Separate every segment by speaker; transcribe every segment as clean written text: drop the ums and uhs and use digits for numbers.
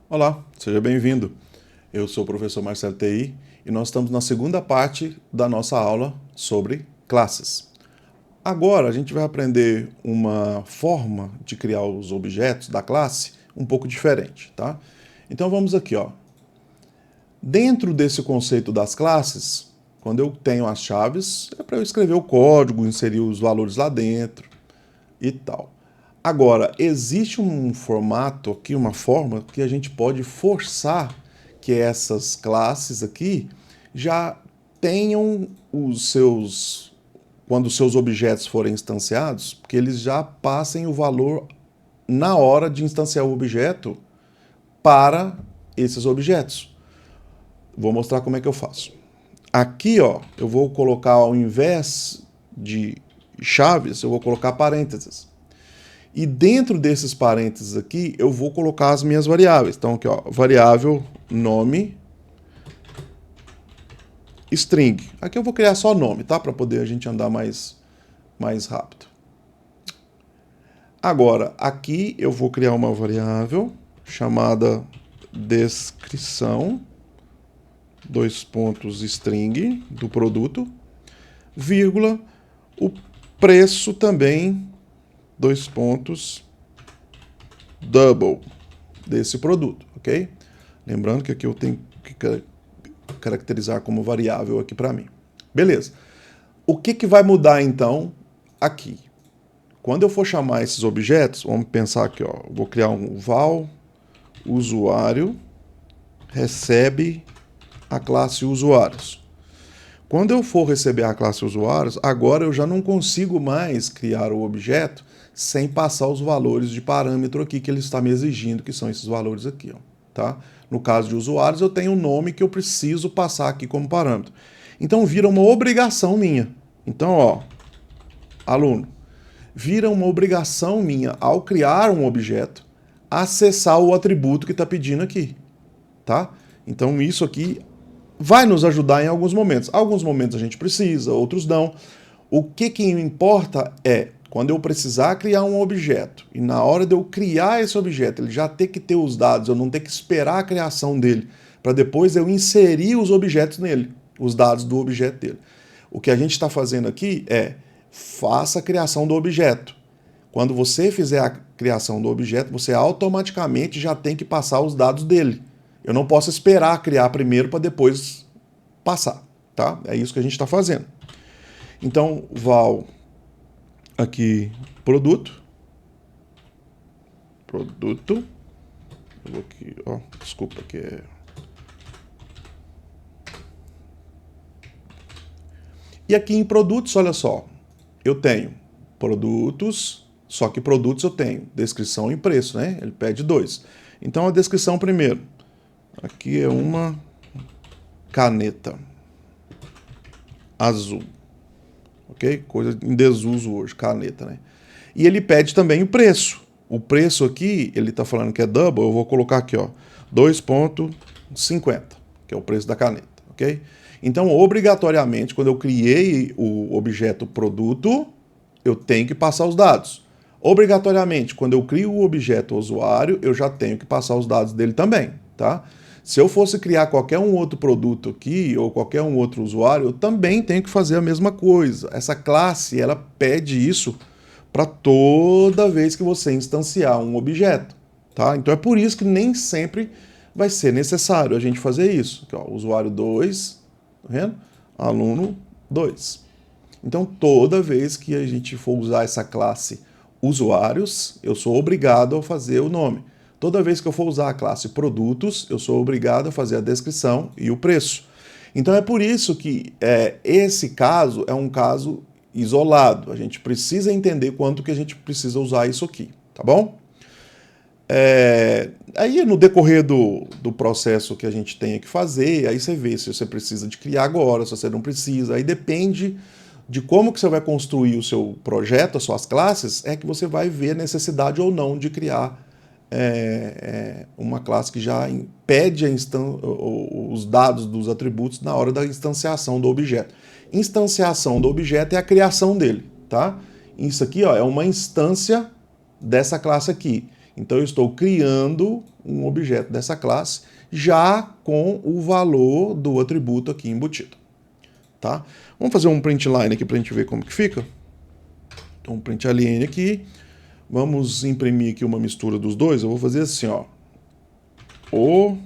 Speaker 1: Olá, seja bem-vindo. Eu sou o professor Marcelo TI e nós estamos na segunda parte da nossa aula sobre classes. Agora a gente vai aprender uma forma de criar os objetos da classe um pouco diferente, tá? Então vamos aqui, ó. Dentro desse conceito das classes, quando eu tenho as chaves, é para eu escrever o código, inserir os valores lá dentro e tal. Agora, existe um formato aqui, uma forma que a gente pode forçar que essas classes aqui já tenham os seus, quando os seus objetos forem instanciados, que eles já passem o valor na hora de instanciar o objeto para esses objetos. Vou mostrar como é que eu faço. Aqui, ó, eu vou colocar ao invés de chaves, eu vou colocar parênteses. E dentro desses parênteses aqui, eu vou colocar as minhas variáveis. Então, aqui, ó, variável nome string. Aqui eu vou criar só nome, tá? Para poder a gente andar mais rápido. Agora, aqui eu vou criar uma variável chamada descrição, dois pontos string do produto, vírgula, o preço também, dois pontos, double desse produto, ok? Lembrando que aqui eu tenho que caracterizar como variável aqui para mim. Beleza. O que vai mudar então aqui? Quando eu for chamar esses objetos, vamos pensar aqui, ó, vou criar um val usuário recebe a classe usuários. Quando eu for receber a classe usuários, agora eu já não consigo mais criar o objeto sem passar os valores de parâmetro aqui que ele está me exigindo, que são esses valores aqui, ó, tá? No caso de usuários, eu tenho um nome que eu preciso passar aqui como parâmetro. Então vira uma obrigação minha. Então, ó, aluno, vira uma obrigação minha ao criar um objeto acessar o atributo que está pedindo aqui, tá? Então isso aqui vai nos ajudar em alguns momentos. Alguns momentos a gente precisa, outros não. O que importa é quando eu precisar criar um objeto e na hora de eu criar esse objeto, ele já ter que ter os dados, eu não ter que esperar a criação dele, para depois eu inserir os objetos nele, os dados do objeto dele. O que a gente está fazendo aqui é faça a criação do objeto. Quando você fizer a criação do objeto, você automaticamente já tem que passar os dados dele. Eu não posso esperar criar primeiro para depois passar, tá? É isso que a gente está fazendo. Então, val aqui produto, eu vou aqui, ó, desculpa que é e aqui em produtos, olha só, eu tenho produtos, só que produtos eu tenho descrição e preço, né? Ele pede dois. Então a descrição primeiro. Aqui é uma caneta azul, ok? Coisa em desuso hoje, caneta, né? E ele pede também o preço. O preço aqui, ele está falando que é double, eu vou colocar aqui, ó, 2,50, que é o preço da caneta, ok? Então, obrigatoriamente, quando eu criei o objeto produto, eu tenho que passar os dados. Obrigatoriamente, quando eu crio o objeto usuário, eu já tenho que passar os dados dele também, tá? Se eu fosse criar qualquer um outro produto aqui, ou qualquer um outro usuário, eu também tenho que fazer a mesma coisa. Essa classe, ela pede isso para toda vez que você instanciar um objeto, tá? Então é por isso que nem sempre vai ser necessário a gente fazer isso. Aqui, ó, usuário 2, tá vendo? Aluno 2. Então toda vez que a gente for usar essa classe usuários, eu sou obrigado a fazer o nome. Toda vez que eu for usar a classe produtos, eu sou obrigado a fazer a descrição e o preço. Então é por isso que esse caso é um caso isolado. A gente precisa entender quanto que a gente precisa usar isso aqui, tá bom? Aí no decorrer do processo que a gente tem que fazer, aí você vê se você precisa de criar agora, se você não precisa. Aí depende de como que você vai construir o seu projeto, as suas classes, é que você vai ver a necessidade ou não de criar uma classe que já pede os dados dos atributos na hora da instanciação do objeto. Instanciação do objeto é a criação dele, tá? Isso aqui, ó, é uma instância dessa classe aqui. Então eu estou criando um objeto dessa classe já com o valor do atributo aqui embutido. Tá? Vamos fazer um print line aqui para a gente ver como que fica. Então, um print line aqui. Vamos imprimir aqui uma mistura dos dois. Eu vou fazer assim, ó. O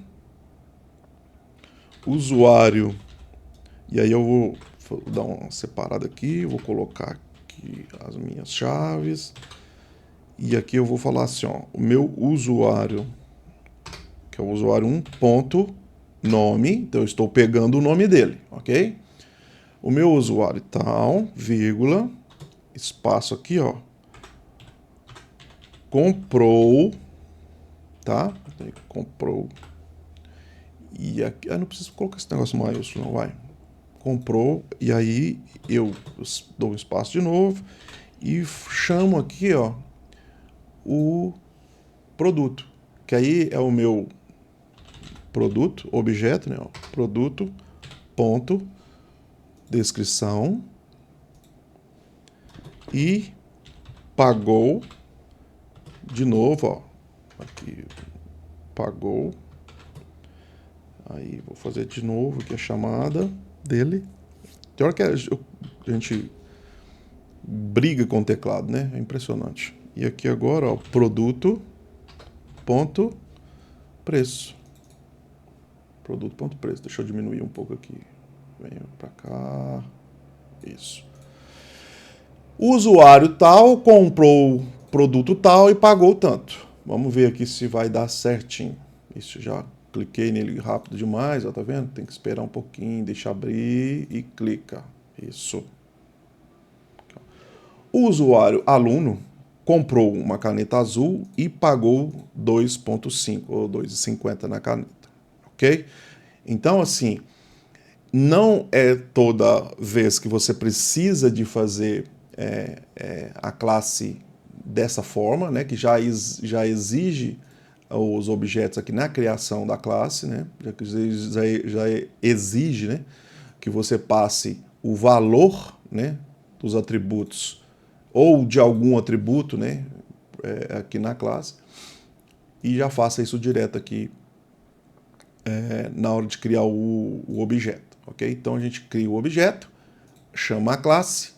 Speaker 1: usuário. E aí eu vou dar uma separada aqui. Vou colocar aqui as minhas chaves. E aqui eu vou falar assim, ó. O meu usuário, que é o usuário 1 ponto nome. Então eu estou pegando o nome dele, ok? O meu usuário tal, vírgula, espaço aqui, ó. Comprou, tá? Comprou. E aqui, não preciso colocar esse negócio maiúsculo, não vai. Comprou, e aí eu dou um espaço de novo e chamo aqui, ó, o produto, que aí é o meu produto, objeto, né? Ó, produto, ponto, descrição e pagou, de novo, ó, aqui, pagou, aí vou fazer de novo aqui a chamada dele. Tem hora que a gente briga com o teclado, né? É impressionante. E aqui agora, ó, produto, ponto, preço. Produto, ponto, preço. Deixa eu diminuir um pouco aqui. Venho pra cá. Isso. O usuário tal comprou produto tal e pagou tanto. Vamos ver aqui se vai dar certinho. Isso, já cliquei nele rápido demais, ó, tá vendo? Tem que esperar um pouquinho, deixa abrir e clica. Isso. O usuário aluno comprou uma caneta azul e pagou 2,5 ou 2,50 na caneta, ok? Então, assim, não é toda vez que você precisa de fazer a classe dessa forma, né, que já exige os objetos aqui na criação da classe, né, já exige, né, que você passe o valor, né, dos atributos ou de algum atributo, né, aqui na classe, e já faça isso direto aqui na hora de criar o objeto, ok? Então a gente cria o objeto, chama a classe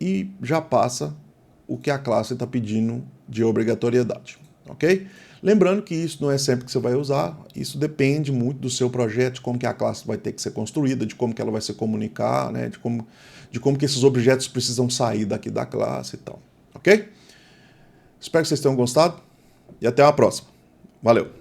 Speaker 1: e já passa o que a classe está pedindo de obrigatoriedade, ok? Lembrando que isso não é sempre que você vai usar, isso depende muito do seu projeto, de como que a classe vai ter que ser construída, de como que ela vai se comunicar, né? de como que esses objetos precisam sair daqui da classe e tal, ok? Espero que vocês tenham gostado e até a próxima. Valeu!